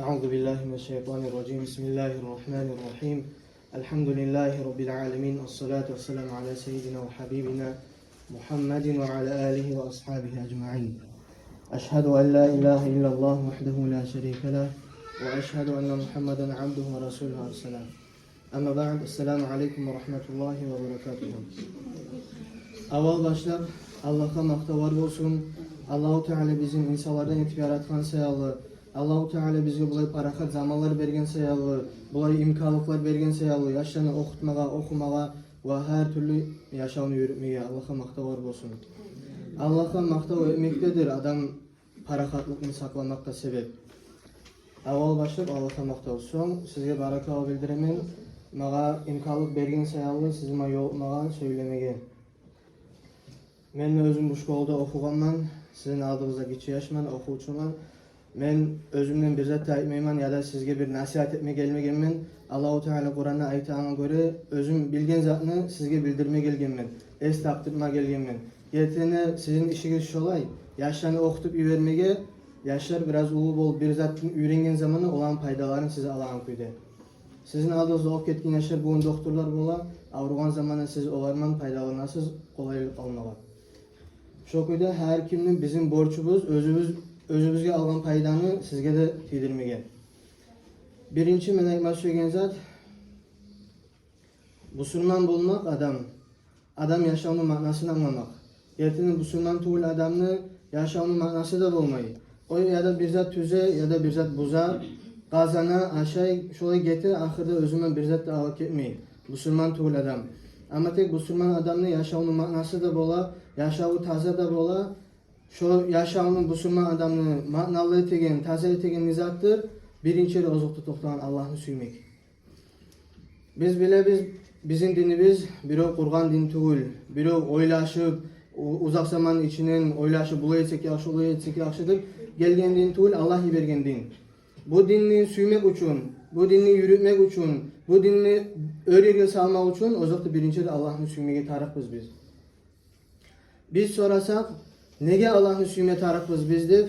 أعوذ بالله من الشيطان الرجيم بسم الله الرحمن الرحيم الحمد لله رب العالمين الصلاة والسلام على سيدنا وحبيبنا محمد وعلى آله وأصحابه أجمعين أشهد أن لا إله إلا الله وحده لا شريك له وأشهد أن محمدا عبده ورسوله أرسله أما بعد السلام عليكم ورحمة الله وبركاته. Avval başlar Allah'a maktavar olsun. Allahu Teala bizim insanlardan etip yaratkan sayalı. Allahu Teala bizge bulay parahat zamanlar bergen sayalı, bulay imkanlıklar bergen sayalı, yaşlarını okutmaga, okumaga ve her türlü yaşamını yürütmeye Allah'a maktavar olsun. Allah'a maktavar etmektedir adam parahatlıkını saklamakta sebep. Avval başlar Allah'a maktavar. Son sizge barakalı bildiremen, maga imkanlık bergen sayalı, sizime yolmaga söylemege. Men özüm bu şkolda okuganman, sizin aldığınızda geçi yaşman, okuçuman. Men özümden bir zat aytmayman ya da sizge bir nasihat etme gelmegenmen. Allahu Teala Kur'an'da aytağına göre özüm bilgen zatını sizge bildirme gelgenmen. Es taptırma gelgenmen. Getirene sizin işiniz şolay. Yaşlarını okutup vermege, yaşlar biraz ulu bol bir zatın öğrengen zamanı olan paydalarını size alan köyde. Sizin aldığınızda ok etkin yaşlar bugün doktorlar bola, avrugan zamanı siz olarman paydalanasız kolaylık almalar. Şu köyde her kimnin bizim borçumuz özümüzge algan paydanı sizge de tidirmege. Birinci men aytmak söylegen zat Müslüman bulmak adam yaşamının manasını anlamak. Ertinin Müslüman tuğul adamını yaşamının manası da olmayı. O ya da bir zat tüze ya da bir zat buza kazana aşağı şolay getir ahırda özümen bir zat da alıp etmeyi. Müslüman tuğul adam. Ama tek Müslüman adamın yaşamının manası da bola, yaşamı taze da bola. Şu yaşamının Müslüman adamını manalı etegen, taze etegen nizattır. Birinci ozuktu toxtagan Allah'ını suymak. Bizim dinimiz biri Kur'an din tugul, biri oylaşıp uzak zaman içinin oylaşıp bula etsek yaxşı, bula etsek yaxşıdır. Gelgen din tugul, Allah bergen din. Bu dinni suymak üçün, bu dinni yürütmek üçün, bu dinni örerge salmak üçün ozuktu birinci Allah'ını suymage tarıqız biz. Biz sorasak, nege Allah'ını süymeye tarıqız biz deb,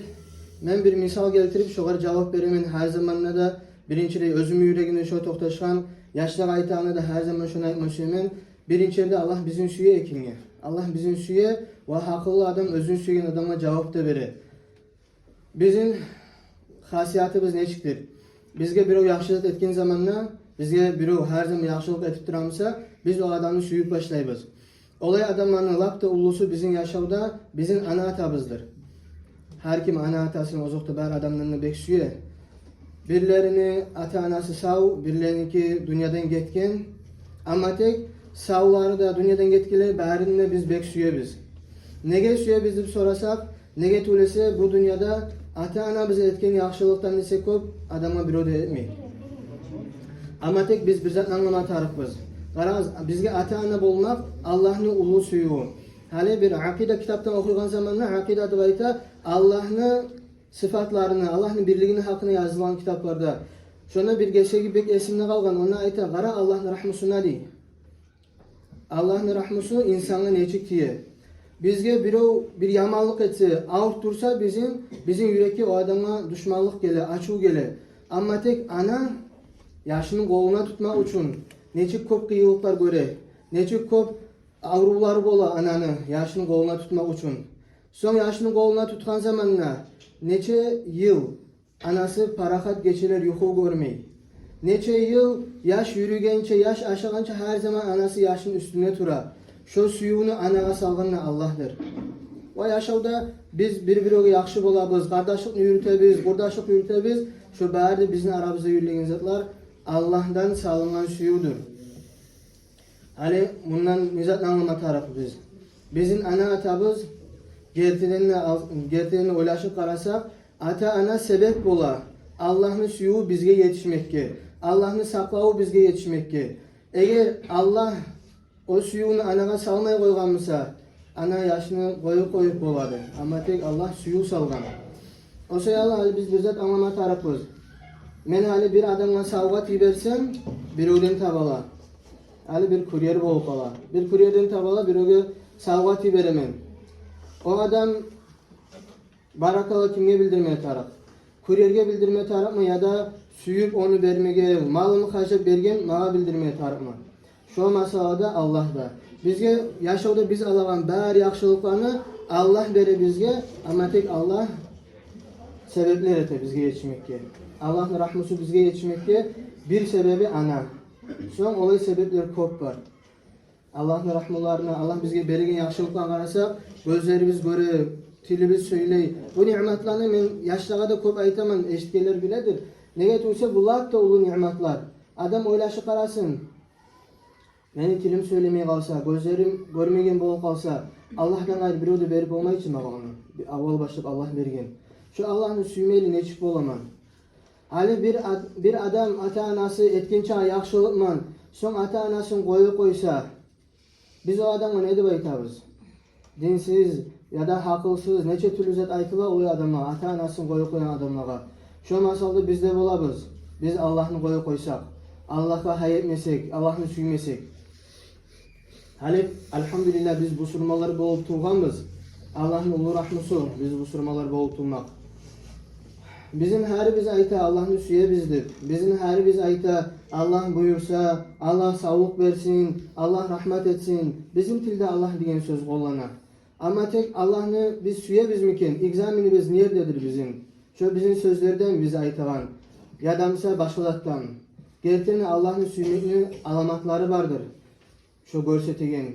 men bir misal keltirip şoğar cevap beremen her zamanla da birinci özümü yüreğine şo toxtaşkan, yaşlar aytağına da her zaman şunu aytmak söylemen. Birinci Allah bizim süye ekinge. Allah bizim süye ve hakıllı adam özün süyen adama cevap da bere. Bizim hasiyatımız neçiktir? Bizge biri yaxşılık etken zamanla, bizge biri her zaman yaxşılık etip duramsa, biz o adamı süyüp başlayız. Olay adamlarının lapta ulusu bizim yaşavda bizim ana atabızdır. Her kim ana atasını ozukta bar adamlarını beksüye. Birilerini ata anası sağ, birilerinki dünyadan getken. Ama tek sağları da dünyadan getkiler barinle biz beksüye biz. Nege süye biz deyip sorasak, nege tulese bu dünyada ata ana bize etken yaxşılıktan ise kop adama bir öde etmeyin. Ama tek biz bizzat anlama tarıqız. Qaraz bizge ata-ana bolmak Allah'ın ulu suyu. Hali bir akide kitaptan okuyan zamanla akide adı bayta Allah'ın sıfatlarını, Allah'ın birliğini hakkında yazılan kitaplarda. Şuna bir geçegi bek esimde kalgan ona ayta qara Allah'ın rahmusuna dey. Allah'ın rahmusu insanın neçik diye. Bizge bir yamanlık etse, ağırt dursa bizim yürekki o adama düşmanlık gele, açu gele. Ama tek ana yaşının koluna tutmak için neçik kop kıyılıklar göre, neçik kop avrular bola ananı yaşının koluna tutmak için. Son yaşının koluna tutkan zamanla neçe yıl anası parahat geçiler yuhu görmeyi. Neçe yıl yaş yürügençe, yaş aşağınca her zaman anası yaşın üstüne tura. Şu suyunu anağa salgınla Allah'dır. O yaşavda biz birbirine yaxşı bolabız, kardeşlik yürütebiz, kurdaşlık yürütebiz. Şu bärde bizim aramızda yürüyen zatlar Allah'tan salınan suyudur. Hali bundan nizat anlama tarafı biz. Bizim ana atabız gertilerini oylaşıp karasak, ata ana sebep bola. Allah'ın suyu bizge yetişmekke. Allah'ın saklağı bizge yetişmekke. Eğer Allah o suyunu anaga salmay koyganmasa, ana yaşını koyup boladı. Ama tek Allah suyu salgan. O sayala hali biz bizzat anlama tarafız. Men hali bir adamla savgat yibersem, bir öden tabala. Hali bir kuryer bolup kala. Bir kuryerden tabala bir öge savgat yiberemen. O adam barakalı kimge bildirmeye taraf. kurerge bildirme tarafma ya da süyüp onu vermege, malını kaçıp bergen mağa bildirme tarafma. Şu masalada Allah'da. Bizge yaşaуда biz alagan bär yaxşılıklarını Allah bere bizge, ama tek Allah sebepler ete bizge yetişmekte. Allah'ın rahmeti bizge yetişmekte bir sebebi ana. Son olay sebepleri kop var. Allah'ın rahmetlerine, Allah bizge bergen yaxşılıklarına qarasa, gözlerimiz görüp, tilimiz söyley. Bu nimetlerini men yaşlığa da kop aytaman, eşitkeler biledir. Nege tuysa bular da ulu nimetler. Adam oylaşı qarasın. Meni tilim söylemeye kalsa, gözlerim görmegen bolup kalsa, Allah'tan ayrı bir öde berip olmay için bana onu. Avval başlayıp Allah bergen. Şu Allah'ın süymeyli neçip bolaman. Ali bir adam ata-anası etkinçe yaxşılıkman, son ata-anasını koyu koysa, biz o adamı ne de aytabız? Dinsiz ya da hakılsız, neçe türlü zat aytıla o adama, ata-anasını koyu koyan adamlara. Şu masalda bizde bolabız. Biz Allah'ını koyu koysak, Allah'a hayetmesek, Allah'ını süymesek. Halep, elhamdülillah biz bu surmalar bolup tuğanbız. Allah'ın ulu rahmusu, biz bu surmalar bolup tuğmak. Bizim her biz ayta Allah'ın süye bizdir. Bizim her biz ayta Allah buyursa, Allah sağlık versin, Allah rahmet etsin. Bizim tilde Allah diyen söz kollanar. Ama tek Allah'ını biz süye biz miken, egzamini biz nerededir bizim? Şu bizim sözlerden biz aytavan. Yadamsa başkalattan. Gerçekten Allah'ın süymekinin alamatları vardır. Şu görsetigen.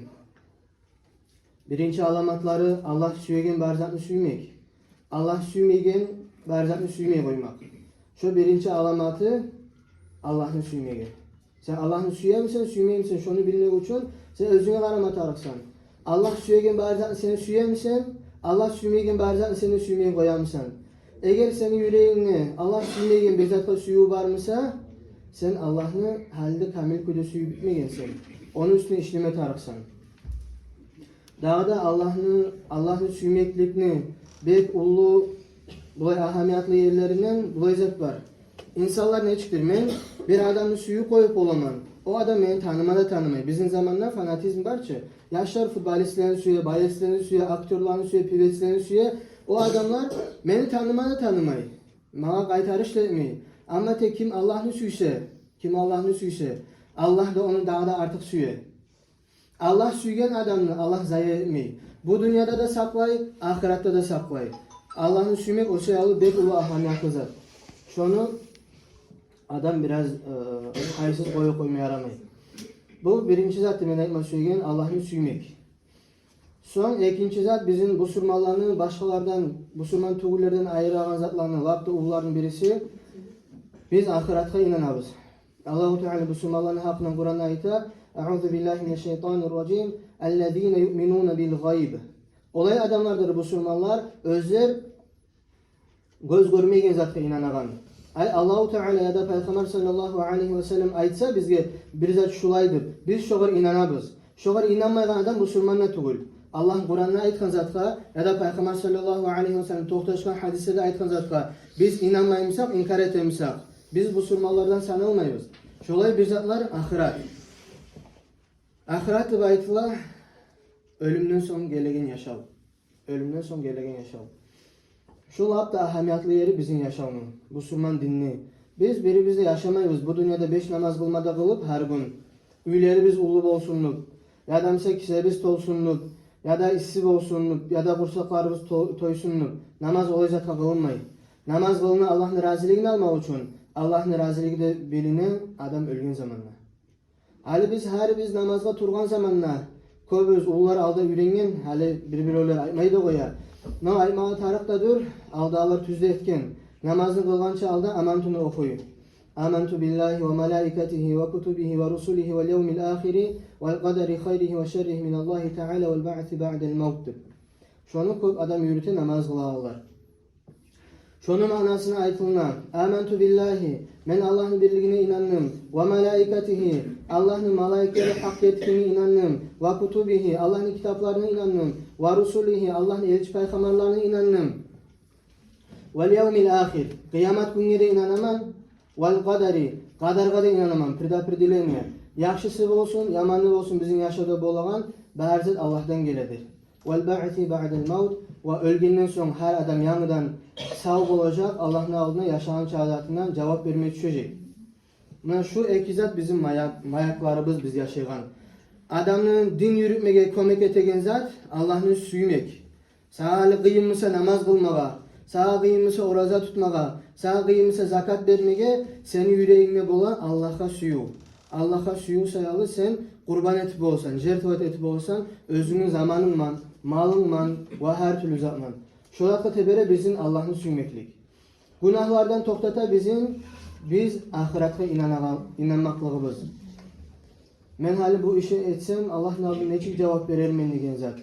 Birinci alamatları Allah süyegen barzatını suymek. Allah süymegen barzatını süymeye koymak. Şu birinci alamatı Allah'ın süymegen. Sen Allah'ın süyer misin, süymeye misin? Şunu bilmek için sen özüne alamat ararsan. Allah süyegen barzatını seni süyer misin? Allah süymegen barzatını seni süymeye koyar mısın? Eğer senin yüreğini Allah süymegen bir zatta suyu var mısa, sen Allah'ını halde kamil kudu suyu bitmegensin. Onun üstüne işleme tarıksan. Daha da Allah'ın süymeklikini bek ulu bulay ahamiyatlı yerlerinden bulay zat var. İnsanlar ne çıkır? Men bir adamın suyu koyup olaman. O adam beni tanımada tanımay. Bizim zamanlar fanatizm var ki. Yaşlar futbolistlerin suyu, bayistlerin suyu, aktörlerin suyu, pivetlerin suyu. O adamlar beni tanımada tanımay. Mağa kaytarış etmeyi. Ama tek kim Allah'ın suyse, Allah da onu daha da artık süye. Allah süygen adamını Allah zayi etmeyi. Bu dünyada da saklay, ahirette de saklay. Allah'ın suymek o şey alı bek ulu ahamiyatlı zat. Şunu adam biraz haysiz koymaya yaramay. Bu birinci zat demek süygen Allah'ın suymek. Son ikinci zat bizim bu surmalarını başkalardan, bu surman tuğullerden ayıran zatlarını, lapta uğurların birisi. Biz ahirete inanabız. Allah-u Teala bu surmaların hakkında Kur'an'da ayta Eûzu billahi mineşşeytanirracim ellezîne yu'minûne bil gayb. Olay adamlardır bu surmalar. Özler göz görmeyen zatta inanagan. Allah-u Teala ya da Peygamber sallallahu aleyhi ve sellem aytsa bizge bir zat şulaydır. Biz şoğar inanabız. Şoğar inanmayan adam bu surmanla tuğul. Allah Kur'an'da aytkan zatka ya da Peygamber sallallahu aleyhi ve sellem tohtaşkan hadisede aytkan zatka biz inanmayımsak, inkar etmemsak. Biz bu surmalardan sanılmayız. Şolay bir zatlar ahiret. Ahiret de aytılar ölümden son gelegen yaşam. Ölümden son gelegen yaşam. Şol hap da ahamiyatlı yeri bizim yaşamın. Bu surman dinni. Biz biribizde yaşamayız. Bu dünyada 5 namaz kılmada kılıp her gün. Üylerimiz ulu bolsunluk. Ya da mesela kisemiz tolsunluk. Ya da işsiz olsunluk. Ya da kursaklarımız toysunluk. Namaz olay zatka kılınmayı. Namaz kılını Allah'ın razılığını almak için. Allah'ın razılığı da bilinen adam ölgen zamanla. Hali biz namazga turgan zamanla köpüz uğular alda ürengen hali bir-birler aytmaydı koya. No aymağı tarıqtadır, aldalar tüzde etken. Namazını kılgança alda amantunu okuyu. Amantu billahi ve malaikatihi ve kutubihi ve rusulihi ve yevmil ahiri ve qadari khayrihi ve şerrihi minallahi ta'ala vel ba'thi ba'del mevt. Şunu köp adam yürüte namaz kılarlar. Şunun manasına aytılına. Amantu billahi. Men Allah'ın birliğine inandım. Ve malaikatihi. Allah'ın malaikleri hak ettiğine inandım. Ve kutubihi. Allah'ın kitaplarına inandım. Ve rusulihi. Allah'ın elçi peygamberlerine inandım. Vel yevmil ahir. Kıyamet gününe inanamam. Vel qadari. Qadarga da inanamam. Pirda-pirdilene. Yaxşısı olsun, yamanı olsun bizim yaşada bolagan bärzet Allah'tan geledir. vel ba'thi ba'del maut ve ölgenden sonra her adam yanıdan sağ olacak. Allah'ın aldığına yaşayan çağdatından cevap vermeye düşecek. Mana şu iki zat bizim mayaklarımız biz yaşayan. Adamın din yürütmeye kömek etegen zat Allah'ını suymak. Sağa kıyımlısa namaz kılmağa, sağa kıyımlısa oraza tutmağa, sağa kıyımlısa zakat vermeye, seni yüreğine bolan Allah'a suyu. Allah'a suyu sayalı sen kurban etip olsan, jertvet etip olsan, özünün zamanınman, malınman ve her türlü zaman. Şolakta tebere bizim Allah'ını suymaklik. Günahlardan toktata biz ahirete inanmaklığımız. Men hali bu işi etsem Allah'ın adına neçik cevap vererim men degen zat.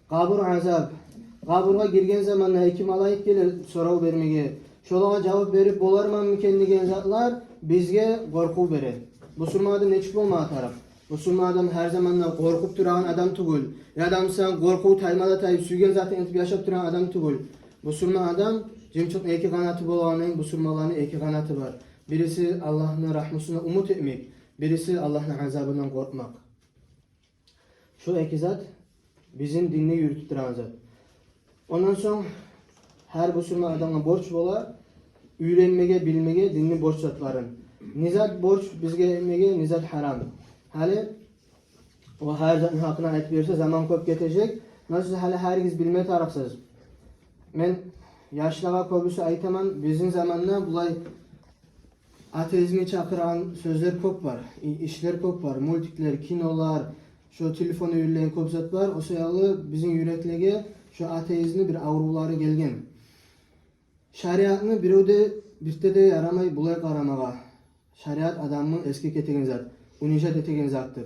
Kabur azab. Kaburga girgen zamanla iki malayik gelir sorav vermege. Şolağa cevap verip bolarman miken degen zatlar bizge korku verir. Bu surmadan neçik olma taraf. Bu surmadan her zamanla korkup duran adam tugul. Ya adam sen korku taymada tayıp süygen zaten etip yaşap duran adam tugul. Bu surma adam cimçik iki kanatı bolanın bu surmaların iki kanatı var. Birisi Allah'ın rahmetine umut etmek. Birisi Allah'ın azabından korkmak. Şu iki zat bizim dinini yürütüp duran zat. Ondan sonra her busurma adamga borç bola, öğrenmege, bilmege dinni borç zatların. Nizat borç bizge etmege, nizat haram. Hali o her zatın hakkına ait verirse zaman köp getecek. Nasıl hali herkes bilme tarafsız. Men yaşlığa köbüsü aytaman bizim zamanla bulay ateizmi çakıran sözler köp var. İşler köp var. Multikler, kinolar, şu telefonu yürüyen köp zat var. O sayalı bizim yüreklege şu ateizmi bir avruları gelgen. Şariatını birte de yaramay bulay karamağa. Şariat adamın eski ketegen zat. Unijat etegen zattır.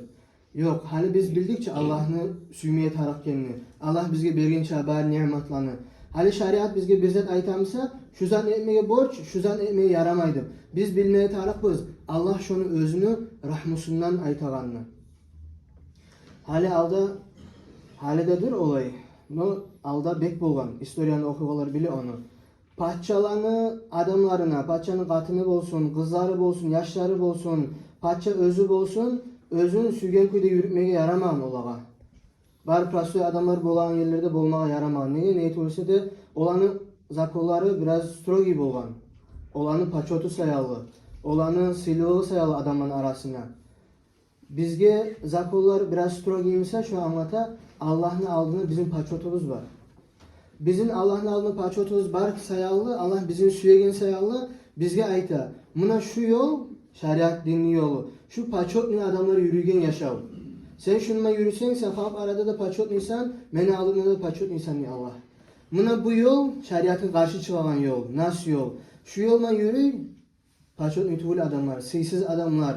Yok, hali biz bildikçe Allah'ını süymeye tarak kendini. Allah bizge bergen çabar nimetlerini. Hali şariat bizge bir zat aytamsa şu zat etmeye borç, şu zat etmeye yaramaydı. Biz bilmeye tarakbız. Allah şunu özünü rahmusundan aytaganını. Halidedir olay. No alda bek bolgan. Historiyanı okugalar bile onu. Paççalarını adamlarına, paççanın katını bolsun, kızları bolsun, yaşları bolsun, paçça özü bolsun, özün sügen kuyda yürütmeye yaramağın olağa. Bar prasoy adamlar bolan yerlerde bolmağa yaramağın. Neye neyet olsa da olanı zakolları biraz strogi bolgan. Olanı paçotu sayalı, olanı silahı sayalı adamların arasına. Bizge zakollar biraz strogiymişse şu anlata Allah'ın aldığını bizim paçotumuz var. Bizim Allah'ın aldığını paçotumuz var sayalı, Allah bizim süyegen sayalı, bizge ayta. Buna şu yol, şeriat dinli yolu. Şu paçotlu adamları yürüyen yaşav. Sen şununla yürüsen, sen halk arada da paçot insan, meni aldığında da paçot insan ya Allah. Buna bu yol, şeriatın karşı çıkan yol. Nasıl yol? Şu yoldan yürü, paçot nütuvul adamlar, sıyısız adamlar.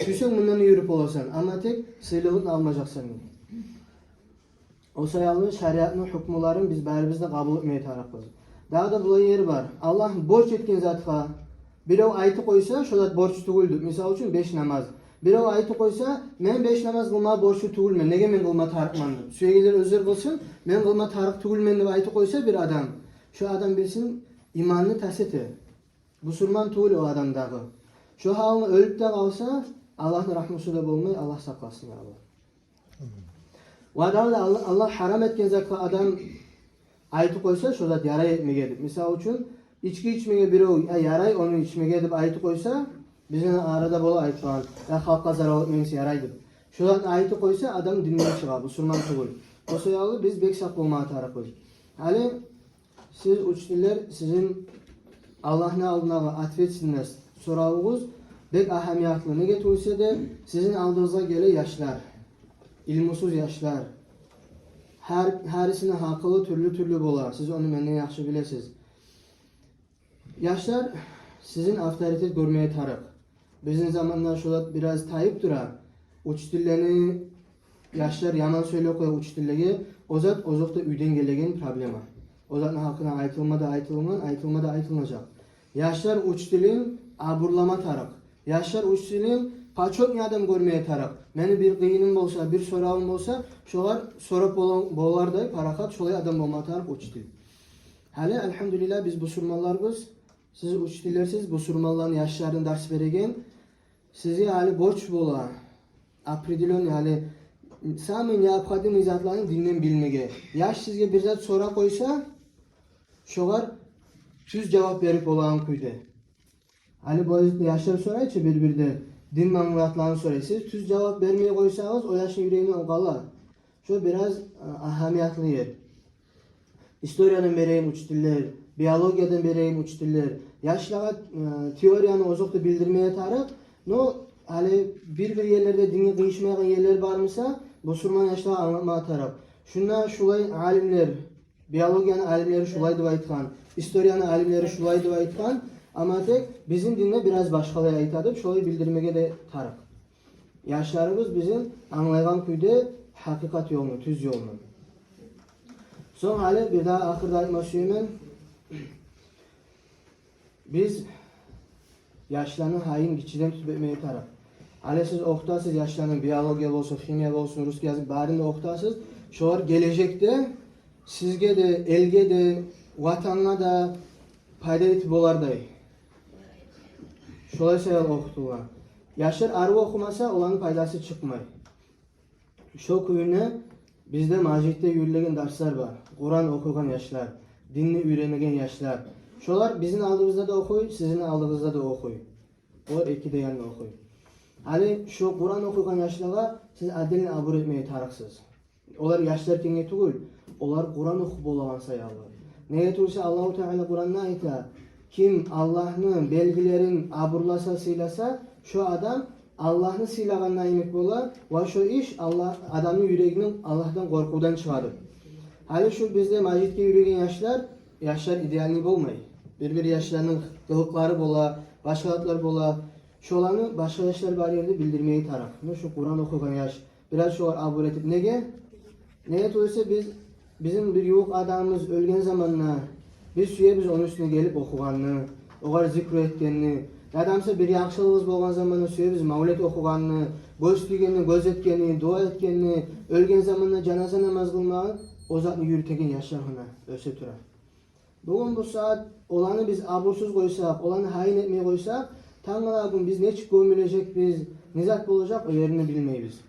Şuysen bundan yürüp olasan ama tek sıylığını almayacaksın. O sayalı şeriatın hükümlerini biz bärbizde kabul etmeye tarakbız. Daha da bulay yeri var. Allah borç etken zatqa birov aytı koysa şu zat borç tuguldu. Misal üçün 5 namaz. Birov aytı koysa men 5 namaz kılma borçlu tugulmen. Nege men kılma tarıkmandım. Süyegiler özür kılsın men kılma tarık tugulmen deb aytı koysa bir adam. Şu adam bilsin imanını taseti. Bu surman tugul o adamdağı. Şu halini ölüp de kalsa Allah'ın rahmeti de bulmayı Allah saklasın ya Allah. Ve Allah haram etken zatqa adam aytı koysa şu zat yaray etmege deb. Misal üçün içki içmege biri yaray onu içmege deb aytı koysa bizden arada bola aytgan. Ya halkka zarar etmesi yaraydı. Şu zat aytı koysa adam dinlen çığa. Bu surman tugul. O sayalı biz bek sak bolmağa tarafız. Hali siz uçtiler sizin Allah'ın aldığına atfetsinler. Sorağınız bek ahamiyatlı ne getirse de sizin aldığınıza göre yaşlar. İlmusuz yaşlar. Herisine hakkılı türlü bolar. Siz onu menden yaxşı bilesiz. Yaşlar sizin avtoritet görmeye tarık. Bizim zamanlar şulat biraz tayıp durar. Uç dillerini yaşlar yaman söyle koya uç dillege. O zat ozokta üyden gelegen problema. O zatın hakkına aytılmadı. Yaşlar uç dilin aburlama tarık. Yaşlar uç dilin paçot adam görmeye tarık. Meni bir kıyının bolsa, bir sorağım bolsa, şolar sorup bolarday parakat şolay adam bolma tarık uç dil. Hali elhamdülillah biz bu surmallarımız, siz uç dillersiz bu surmalların yaşlarını ders beregen, sizi hali borç bola, apredilon hali Samın yapqadın izatlarını dinlen bilmege. Yaş sizge bir zat sora koysa, şoğar tüz cevap verip olan kuydu. Hani bu yaşlar sorayçı birbirde din mangulatlarını sorayı. Siz tüz cevap vermeye koysanız o yaşın yüreğine okala. Şu biraz ahamiyatlı yer. Historiyanın vereyim uç diller, biyologiyadan vereyim uç diller. Yaşlara teoriyanı ozoktu bildirmeye tarık. No, hani bir yerlerde dini kıyışmayan yerler varmasa, bu surman yaşlara anlatmaya tarık. Şunlar şulay alimler, biyologiyanın alimleri şulay diye aytkan, historiyanın alimleri şulay diye aytkan. Ama tek bizim dinle biraz başkaları aytadıp şulay bildirmeye de tarık. Yaşlarımız bizim anlayan kuyda hakikat yolunu, tüz yolunu. Son hali bir daha ahırda aytmak istiyorum. Biz yaşlarını hain geçiden tutmaya taraf. Hali siz okutasız yaşlarını biyologiya olsun, kimya olsun, Rusça yazıp barında okutasız. Şolar gelecekte sizge de, elge de, vatanına da fayda etip olarday. Şolay sayal okutular. Yaşlar arı okumasa olanın faydası çıkmay. Şu kuyuna bizde majidde yürülen dersler var. Kur'an okuyan yaşlar, dinini öğrenmegen yaşlar. Şolar bizim aldığımızda da okuy, sizin aldığınızda da okuy. O iki de yanına okuy. Hani şu Kur'an okuyan yaşlara siz adilini abur etmeye tarıksız. Onlar yaşlar kenge tugul. Onlar Kur'an okup olagan sayarlar. Neye tursa Allahu Teala Kur'an'na ayta. Kim Allah'ın belgilerin aburlasa silasa şu adam Allah'ını silagandan emek bolar ve şu iş Allah adamın yüreğinin Allah'tan korkudan çıkarır. Hali şu bizde majidke yürüyen yaşlar idealini bulmay. Bir yaşlarının kılıkları bola, başkalıkları bola. Şu olanı başka yaşlar var yerde bildirmeyi taraf. Şu Kur'an okuyan yaş. Biraz şu var abur etip nege? Neye olursa bizim bir yok adamımız ölgen zamanla biz suya biz onun üstüne gelip okuganını, oğar zikr etkenini, adamsa bir yaxşılığımız bolgan zamanla suya biz mavlet okuganını, göz tüygenini, göz etkeni, dua etkenini, ölgen zamanla canaza namaz kılmağı o zatını yürütegen yaşlar hına öse tura. Bugün bu saat olanı biz abursuz koysak, olanı hain etmeye koysak, Tanrı'nın biz ne gömülecek biz, ne zat olacak o yerini bilmeyiz.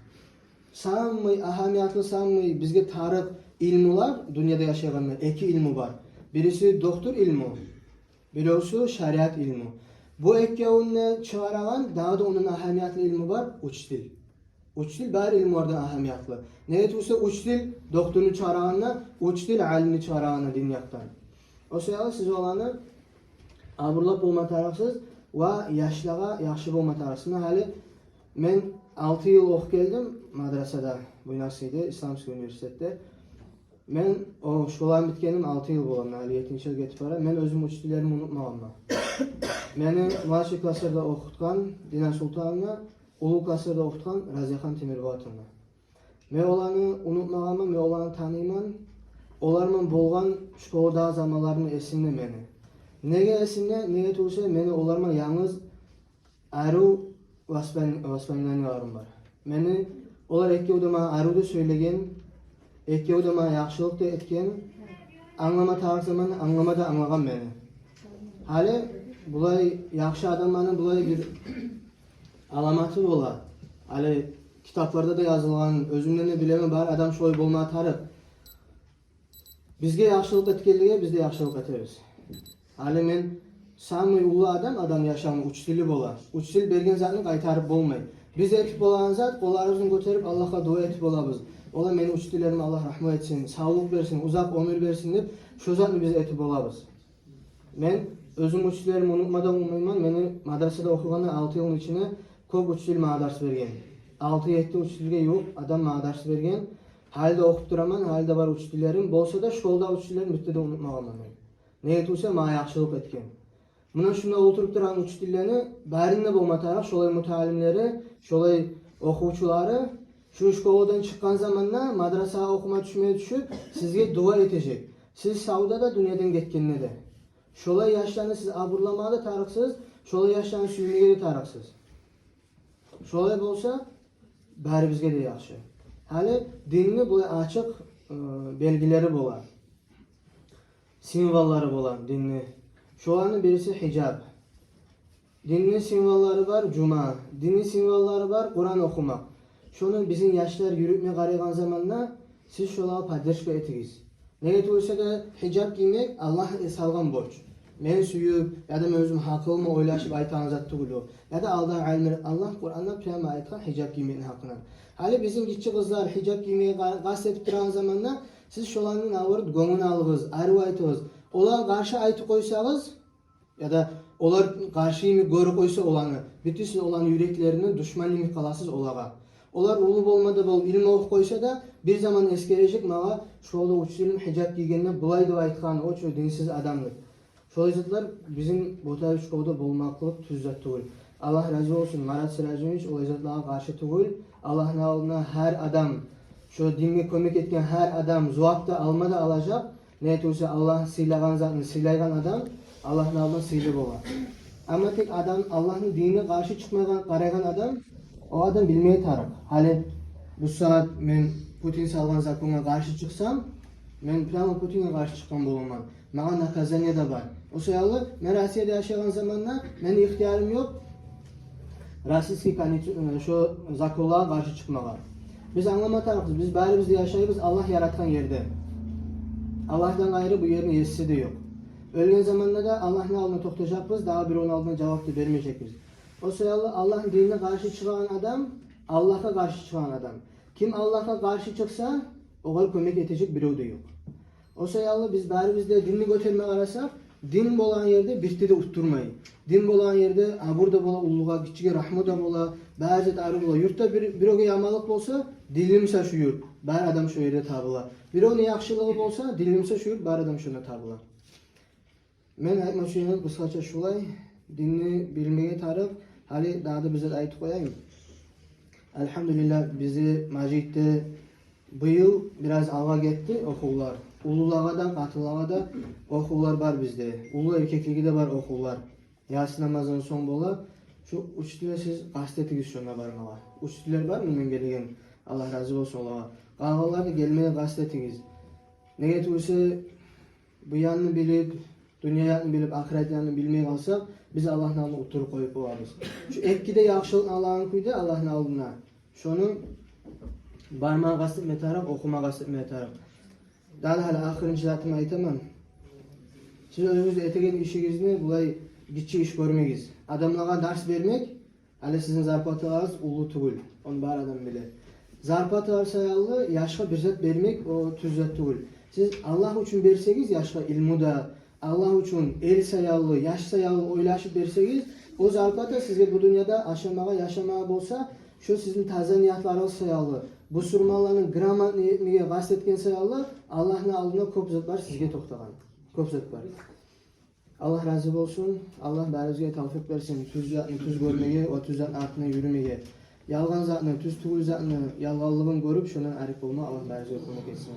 Sammy, ahamiyatlı sammy, bizge tarih ilmular, dünyada yaşayanlar, iki ilmu var. Birisi doktor ilmu, birisi şeriat ilmu. Bu ekkeğini çağıran, daha da onun ahamiyatlı ilmu var, uç dil. Uç dil bari ilmu oradan ahamiyatlı. Ne etmişse uç dil, doktorunu çağıranla, uç dil alimini çağıranla dünyaktan. O sırada siz olanı aburlap olma tarafsız ve yaşlığa yaxşı olma tarafsız. Hali ben 6 yıl oku geldim madrasada, bu nasıydı, İslamsk Üniversitede. Ben o şkolan bitkenim 6 yıl bolam, hali 7. yıl getip ara. Ben özüm uç dillerimi unutmağım. Beni Maşi klaslarda okutkan Dinan Sultan'la, Ulu klaslarda okutkan Razihan Temirbatı'na. Ben olanı unutmağımı, ben olanı tanıyman, olarman bolgan şkolada zamanlarını esinle beni. Nege esinle, nege tulsa beni olarman yalnız aru vaspanlanıyorum var. Beni olar ekki udama aruda söylegen, ekki udama yaxşılık da etken, anlama tarzaman, anlama da anlagan beni. Hali bulay yaxşı adamların bulay bir alamatı ola. Hali kitaplarda da yazılan, özümden de bileme var, adam şoy bolma tarık. Bizge yaxşılık etkenliğe biz de yaxşılık eteriz. Hali men sammy ulu adam yaşamı uç dili bolar. Uç dil bergen zatını qaytarıp bolmay. Biz etip bolan zat, kollarımızı götürüp Allah'a dua etip olabız. Ola meni uç dillerime Allah rahmet etsin, sağlık versin, uzak ömür versin dep, şu zatını biz etip olabız. Men özüm uç dillerimi unutmadan umuyman, meni madrasada okuganda 6 yılın içine köp uç dil mağa ders bergen. 6-7 uç dilge yok, adam mağa ders bergen. Halde okup duraman, halde var uç dillerim. Bolsa da şkolda uç dillerim mütte de unutmağam ben. Ne etulsa mağa yaxşılık etken. Buna şunda oturup duran uç dillerini bärinde bolma taraf, şolay mutalimleri, şolay okuvçuları şu şkoladan çıkan zamanla madrasa okuma düşmeye düşüp sizge dua etecek. Siz savda da dünyadan getkenine de. Şolay yaşlarını siz aburlamaya da tarıksız, şolay yaşlarını sürmeye de tarıksız. Şolay bolsa bäri bizge de yaxşı. Hali dinni bu açık belgileri bolar. Simvolları bolan dinni. Şolarının birisi hicab. Dinni simvolları var cuma. Dinni simvolları var Kur'an okumak. Şonu bizim yaşlar yürütmeye qarayğan zamanda siz şola podдержка etiniz. Neye olsa da hicab giymek Allah salgan borç. Men suyup ya da özüm hakkımı oylaşıp aytan zatı gulu. Ya da aldan alimler Allah Kur'an'da prema aytkan hicab giymenin hakkına. Hali bizim gitçi kızlar hicab giymeye gasp duran zamanda siz şolanın avırıp gönlünü alığız, arı aytığız. Olar karşı aytı koysağız ya da olar karşıyı görü koysa olanı, bütün siz olan yüreklerini düşmanlığı kalasız olağa. Olar ulu bolmadı bol ilim okup koysa da bir zaman eskerecek mağa şoğlu uçsuzun hicab giygenine bulaydı aytkan o ço dinsiz adamdır. Şol izatlar bizim bota şoğda bolmaklık tüzzat tuğul. Allah razı olsun. Marat Sirajinoviç o izatlara karşı tuğul. Allah'ın alına her adam şu dinge kömek etken her adam zuapta almada alacak. Ne olsa Allah silagan zatını silaygan adam Allah'ın alına sıylı bolar. Ama tek adam Allah'ın dinine karşı çıkmayan qaragan adam o adam bilmeye tarık. Hali bu saat men Putin salgan zakona karşı çıksam men prama Putin'e karşı çıkan bolamam. Mağa nakazanya da var. O sayalı men Rusya'da yaşayan zamanda men ihtiyarım yok. Rasistski şu zakolara karşı çıkmağa. Biz anlamatarız. Biz bari bizde yaşayırız Allah yaratkan yerde. Allah'tan gayrı bu yerin yesisi de yok. Ölgen zamanda da Allah'ın aldığına toxtayacakız, daha bir onun aldığına cevap da vermeyecekiz. O sayalı Allah'ın dinine karşı çıkan adam, Allah'a karşı çıkan adam. Kim Allah'a karşı çıksa, oğul kömek edecek biri de yok. O sayalı biz bari bizde dinini götürmeye arasak, din bolan yerde birti de utturmayı. Din bolan yerde burada bola ulluğa, küçüge rahmı da bola, bazı arı bola. Yurtta bir oge yamalık bolsa, dilimse şu yurt, bari adam şu yerde tabıla. Bir oge yaxşılığı bolsa, dilimse şu yurt, bari adam şuna tabıla. Men aytmak şuyun kısaca şulay, dinni bilmeye tarıp, hali daha da bize ayet koyayım. Elhamdülillah bizi Macit'te bu yıl biraz alga gitti okullar. Ululağa da, katılağa da okullar var bizde. Ulu erkekliği de var okullar. Yatsı namazının son bola. Şu uçtular siz gazetetiz şuna barmağa. Uçtular var mı men gelgen? Allah razı olsun olağa. Kağalar da gelmeye gazetetiz. Neye olsa bu yanını bilip, dünya yanını bilip, ahiret yanını bilmeye kalsak biz Allah'ın alnına oturup koyup boğarız. Şu etkide yaxşılık Allah'ın kuydu Allah'ın aldığına. Şunu barmağa gastetmeye taraf, okuma gastetmeye taraf. Daha da hala ahirinci zatımı aytamam. Siz özünüzde etegen işinizni bulay gitçi iş görmegiz. Adamlara ders vermek, hala sizin zarpatığınız ulu tugul. Onu bar adam bile. Zarpatı var sayalı, yaşka bir zat vermek o tüz zat tugul. Siz Allah için bersegiz yaşka ilmu da, Allah için el sayalı, yaş sayalı oylaşıp bersegiz, o zarpata sizge bu dünyada aşamağa, yaşamağa bolsa, şu sizin taze niyatlarınız sayalı. Bu surmaların gramat niyetine gastetken sayalı, Allah'ın aldığına köp zat var sizge toxtagan. Köp zat var. Allah razı olsun. Allah bärizge tawfik versin. Tüz zatını tüz görmeye, o tüz zatın ardına yürümeye. Yalgan zatını, tüz tugul zatını, yalganlığın görüp şundan arif olma Allah bärizge kömek etsin.